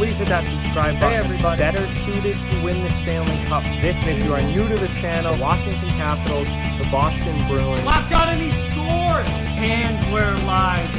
please hit that subscribe button. Hey everybody, better suited to win the Stanley Cup this season. If you are new to the channel, Washington Capitals, the Boston Bruins. Locked on and he scored! And we're live.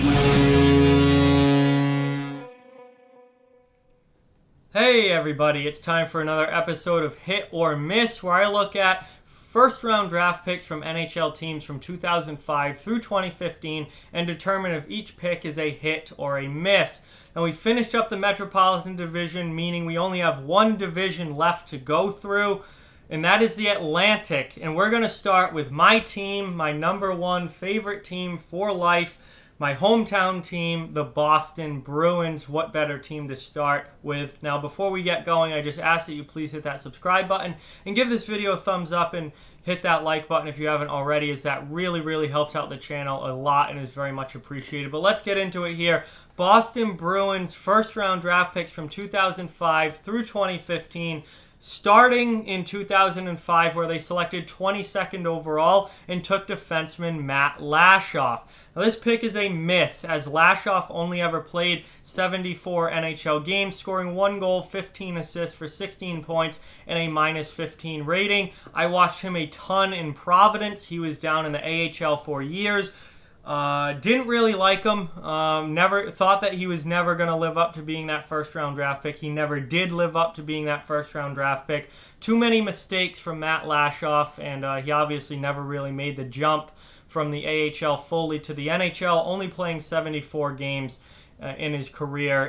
Hey everybody, it's time for another episode of Hit or Miss, where I look at first round draft picks from NHL teams from 2005 through 2015 and determine if each pick is a hit or a miss. Now, we finished up the Metropolitan Division, meaning we only have one division left to go through, and that is the Atlantic. And we're going to start with my team, my number one favorite team for life, my hometown team, the Boston Bruins. What better team to start with? Now, before we get going, I just ask that you please hit that subscribe button and give this video a thumbs up and hit that like button if you haven't already, as that really helps out the channel a lot and is very much appreciated. But let's get into it here. Boston Bruins first round draft picks from 2005 through 2015. Starting in 2005, where they selected 22nd overall and took defenseman Matt Lashoff. Now, this pick is a miss, as Lashoff only ever played 74 NHL games, scoring 1 goal, 15 assists for 16 points, and a -15 rating. I watched him a ton in Providence. He was down in the AHL for years. Didn't really like him. Never thought that he was never going to live up to being that first round draft pick. He never did live up to being that first round draft pick. Too many mistakes from Matt Lashoff, and he obviously never really made the jump from the AHL fully to the NHL, only playing 74 games in his career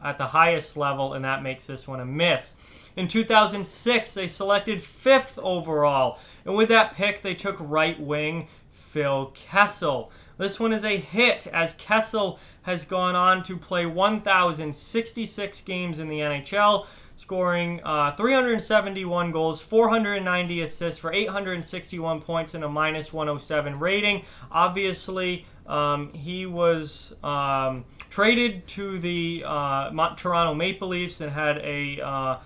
at the highest level, and that makes this one a miss. In 2006, they selected 5th overall, and with that pick, they took right wing Phil Kessel. This one is a hit, as Kessel has gone on to play 1,066 games in the NHL, scoring 371 goals, 490 assists for 861 points and a -107 rating. Obviously, he was traded to the Toronto Maple Leafs and had a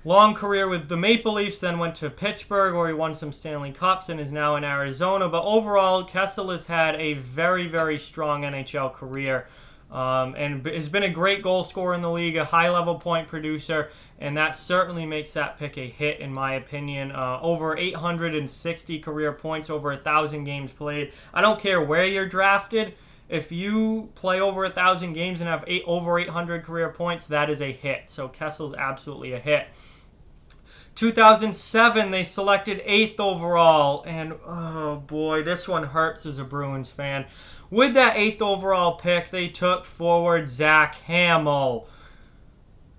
long career with the Maple Leafs, then went to Pittsburgh where he won some Stanley Cups and is now in Arizona. But overall, Kessel has had a very strong NHL career and has been a great goal scorer in the league, a high-level point producer, and that certainly makes that pick a hit in my opinion. Over 860 career points, over 1,000 games played. I don't care where you're drafted. If you play over 1,000 games and have over 800 career points, that is a hit. So Kessel's absolutely a hit. 2007, they selected 8th overall, and oh boy, this one hurts as a Bruins fan. With that 8th overall pick, they took forward Zach Hamill.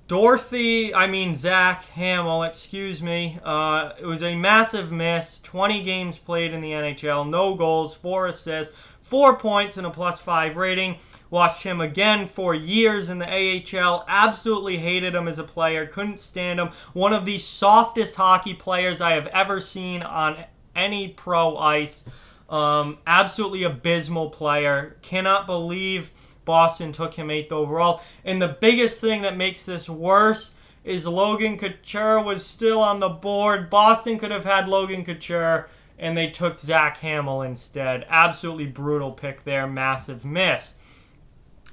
Zach Hamill, excuse me. It was a massive miss. 20 games played in the NHL, no goals, 4 assists, 4 points, and a +5 rating. Watched him again for years in the AHL. Absolutely hated him as a player. Couldn't stand him. One of the softest hockey players I have ever seen on any pro ice. Absolutely abysmal player. Cannot believe Boston took him 8th overall. And the biggest thing that makes this worse is Logan Couture was still on the board. Boston could have had Logan Couture, and they took Zach Hamill instead. Absolutely brutal pick there. Massive miss.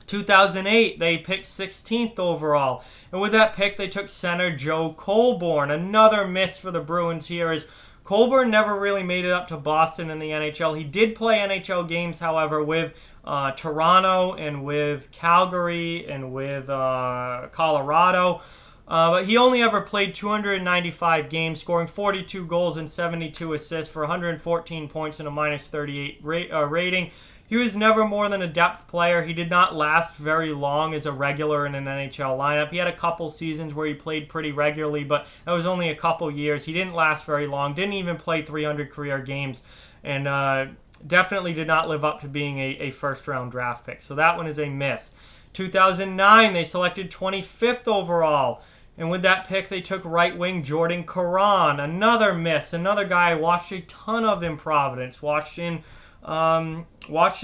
2008, they picked 16th overall. And with that pick, they took center Joe Colborne. Another miss for the Bruins here, as Colborne never really made it up to Boston in the NHL. He did play NHL games, however, with Toronto and with Calgary and with Colorado. But he only ever played 295 games, scoring 42 goals and 72 assists for 114 points and a -38 rating. He was never more than a depth player. He did not last very long as a regular in an NHL lineup. He had a couple seasons where he played pretty regularly, but that was only a couple years. He didn't last very long, didn't even play 300 career games, and definitely did not live up to being a first-round draft pick. So that one is a miss. 2009, they selected 25th overall. And with that pick, they took right wing Jordan Caron. Another miss. Another guy I watched a ton of in Providence. Watched in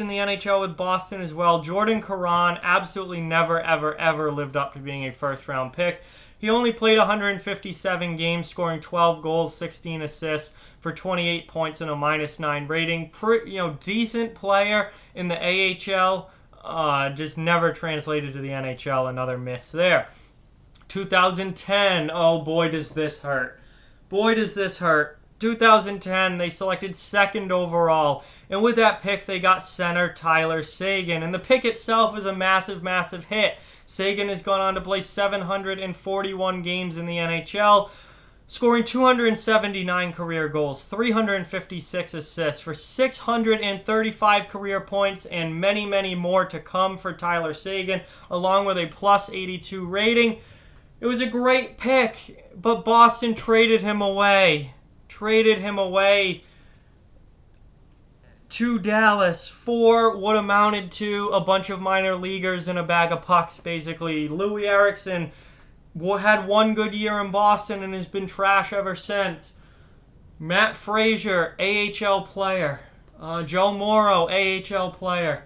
the NHL with Boston as well. Jordan Caron absolutely never, ever lived up to being a first-round pick. He only played 157 games, scoring 12 goals, 16 assists for 28 points and a -9 rating. Decent player in the AHL. Just never translated to the NHL. Another miss there. 2010, oh boy does this hurt. Boy does this hurt. 2010, they selected 2nd overall. And with that pick, they got center Tyler Seguin. And the pick itself is a massive, massive hit. Seguin has gone on to play 741 games in the NHL, scoring 279 career goals, 356 assists for 635 career points, and many, many more to come for Tyler Seguin, along with a plus 82 rating. It was a great pick, but Boston traded him away. To Dallas for what amounted to a bunch of minor leaguers and a bag of pucks, basically. Louis Eriksson had one good year in Boston and has been trash ever since. Matt Frazier, AHL player. Joe Morrow, AHL player.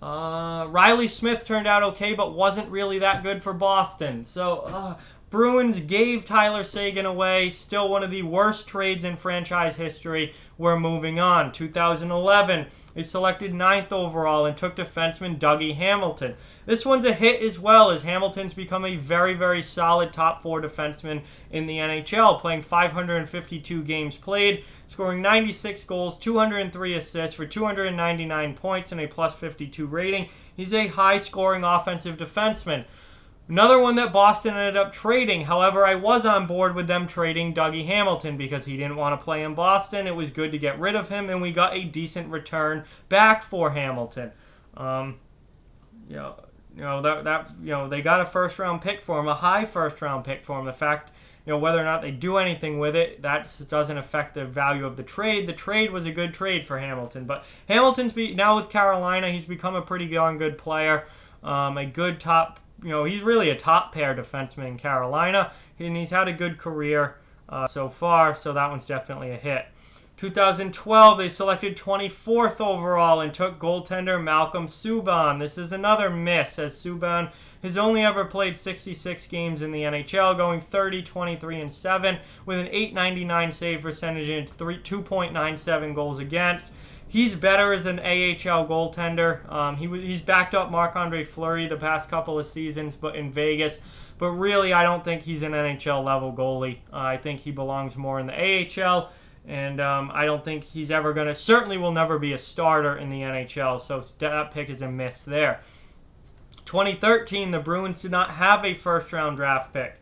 Riley Smith turned out okay, but wasn't really that good for Boston. So, Bruins gave Tyler Seguin away. Still one of the worst trades in franchise history. We're moving on. 2011, they selected 9th overall and took defenseman Dougie Hamilton. This one's a hit as well, as Hamilton's become a very, very solid top 4 defenseman in the NHL, playing 552 games played, scoring 96 goals, 203 assists for 299 points and a plus 52 rating. He's a high-scoring offensive defenseman. Another one that Boston ended up trading. However, I was on board with them trading Dougie Hamilton because he didn't want to play in Boston. It was good to get rid of him, and we got a decent return back for Hamilton. They got a first-round pick for him, a high first-round pick for him. The fact, whether or not they do anything with it, that doesn't affect the value of the trade. The trade was a good trade for Hamilton, but Hamilton's now with Carolina. He's become a pretty darn good player, a good top. He's really a top pair defenseman in Carolina, and he's had a good career so far, so that one's definitely a hit. 2012, they selected 24th overall and took goaltender Malcolm Subban. This is another miss, as Subban has only ever played 66 games in the NHL, going 30, 23, and 7 with an .899 save percentage and 2.97 goals against. He's better as an AHL goaltender. He's backed up Marc-Andre Fleury the past couple of seasons, but in Vegas. But really, I don't think he's an NHL level goalie. I think he belongs more in the AHL, and I don't think he's ever going to. Certainly, will never be a starter in the NHL. So that pick is a miss there. 2013, the Bruins did not have a first-round draft pick.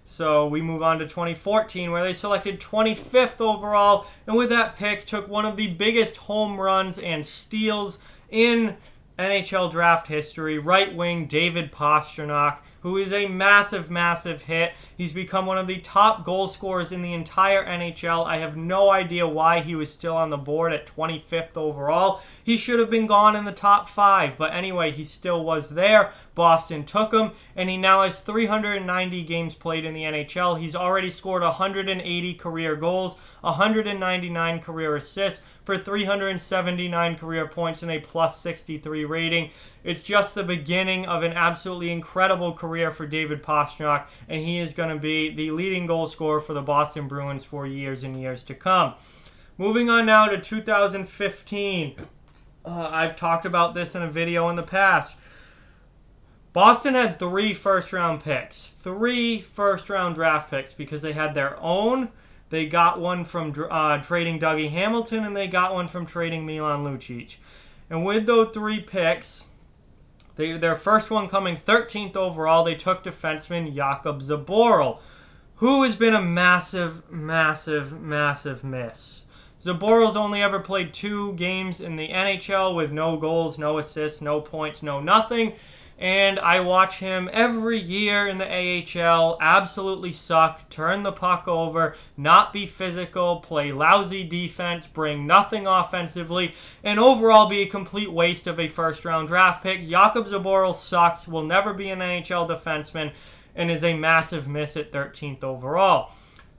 So we move on to 2014, where they selected 25th overall, and with that pick took one of the biggest home runs and steals in NHL draft history, right wing David Pastrnak, who is a massive, massive hit. He's become one of the top goal scorers in the entire NHL. I have no idea why he was still on the board at 25th overall. He should have been gone in the top 5, but anyway, he still was there. Boston took him, and he now has 390 games played in the NHL. He's already scored 180 career goals, 199 career assists, for 379 career points and a plus 63 rating. It's just the beginning of an absolutely incredible career for David Pastrnak, and he is going to be the leading goal scorer for the Boston Bruins for years and years to come. Moving on now to 2015. I've talked about this in a video in the past. Boston had 3 first-round picks. 3 first-round draft picks because they had their own. They got one from trading Dougie Hamilton, and they got one from trading Milan Lucic. And with those 3 picks, their first one coming 13th overall, they took defenseman Jakub Zboril, who has been a massive, massive, massive miss. Zaboril's only ever played 2 games in the NHL with no goals, no assists, no points, no nothing. And I watch him every year in the AHL absolutely suck, turn the puck over, not be physical, play lousy defense, bring nothing offensively, and overall be a complete waste of a first-round draft pick. Jakub Zboril sucks, will never be an NHL defenseman, and is a massive miss at 13th overall.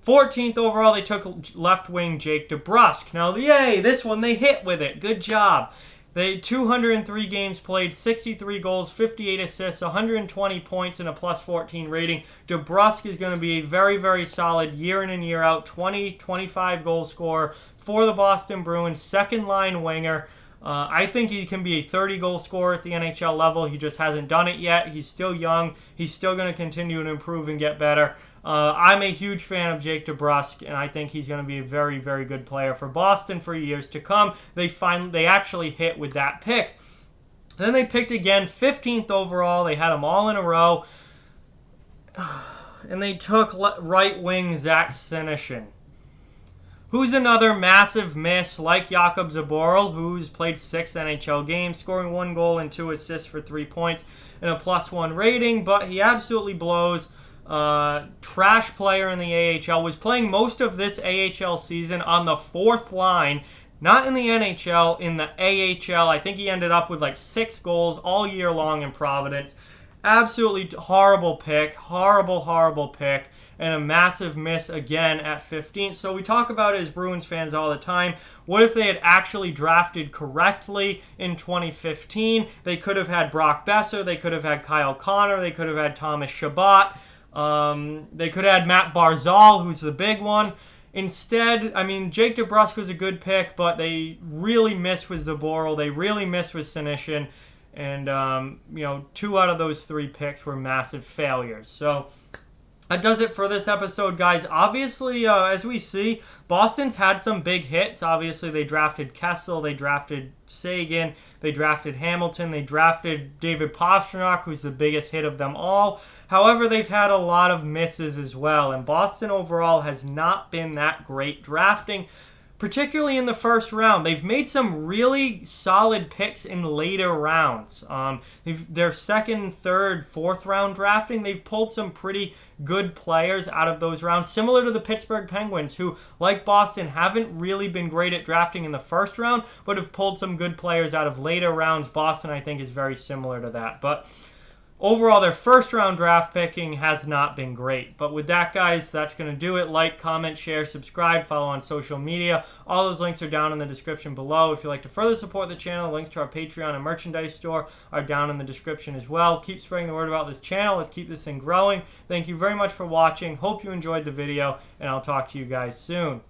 14th overall, they took left wing Jake DeBrusk. Now, yay, this one they hit with it. Good job. They 203 games played, 63 goals, 58 assists, 120 points, and a plus 14 rating. DeBrusk is going to be a very, very solid year in and year out, 25 goal scorer for the Boston Bruins, second-line winger. I think he can be a 30-goal scorer at the NHL level. He just hasn't done it yet. He's still young. He's still going to continue to improve and get better. I'm a huge fan of Jake DeBrusk, and I think he's going to be a very, very good player for Boston for years to come. They actually hit with that pick. Then they picked again, 15th overall. They had them all in a row. And they took right wing Zach Senyshyn, who's another massive miss like Jakub Zaboral, who's played 6 NHL games, scoring 1 goal and 2 assists for 3 points and a +1 rating, but he absolutely blows. Trash player in the AHL, was playing most of this AHL season on the 4th line, not in the NHL, in the AHL. I think he ended up with like 6 goals all year long in Providence. Absolutely horrible pick, horrible pick, and a massive miss again at 15th. So we talk about it as Bruins fans all the time. What if they had actually drafted correctly in 2015? They could have had Brock Besser, they could have had Kyle Connor, they could have had Thomas Chabot, they could have had Matt Barzal, who's the big one. Instead, I mean, Jake DeBrusk was a good pick, but they really missed with Zaboral. They really missed with Senyshyn. And, 2 out of those 3 picks were massive failures. So that does it for this episode, guys. Obviously, as we see, Boston's had some big hits. Obviously, they drafted Kessel, they drafted Sagan, they drafted Hamilton, they drafted David Pastrnak, who's the biggest hit of them all. However, they've had a lot of misses as well, and Boston overall has not been that great drafting, particularly in the first round. They've made some really solid picks in later rounds. Their second, third, fourth round drafting, they've pulled some pretty good players out of those rounds, similar to the Pittsburgh Penguins, who, like Boston, haven't really been great at drafting in the first round, but have pulled some good players out of later rounds. Boston, I think, is very similar to that. But overall, their first round draft picking has not been great. But with that, guys, that's going to do it. Like, comment, share, subscribe, follow on social media. All those links are down in the description below. If you'd like to further support the channel, links to our Patreon and merchandise store are down in the description as well. Keep spreading the word about this channel. Let's keep this thing growing. Thank you very much for watching. Hope you enjoyed the video, and I'll talk to you guys soon.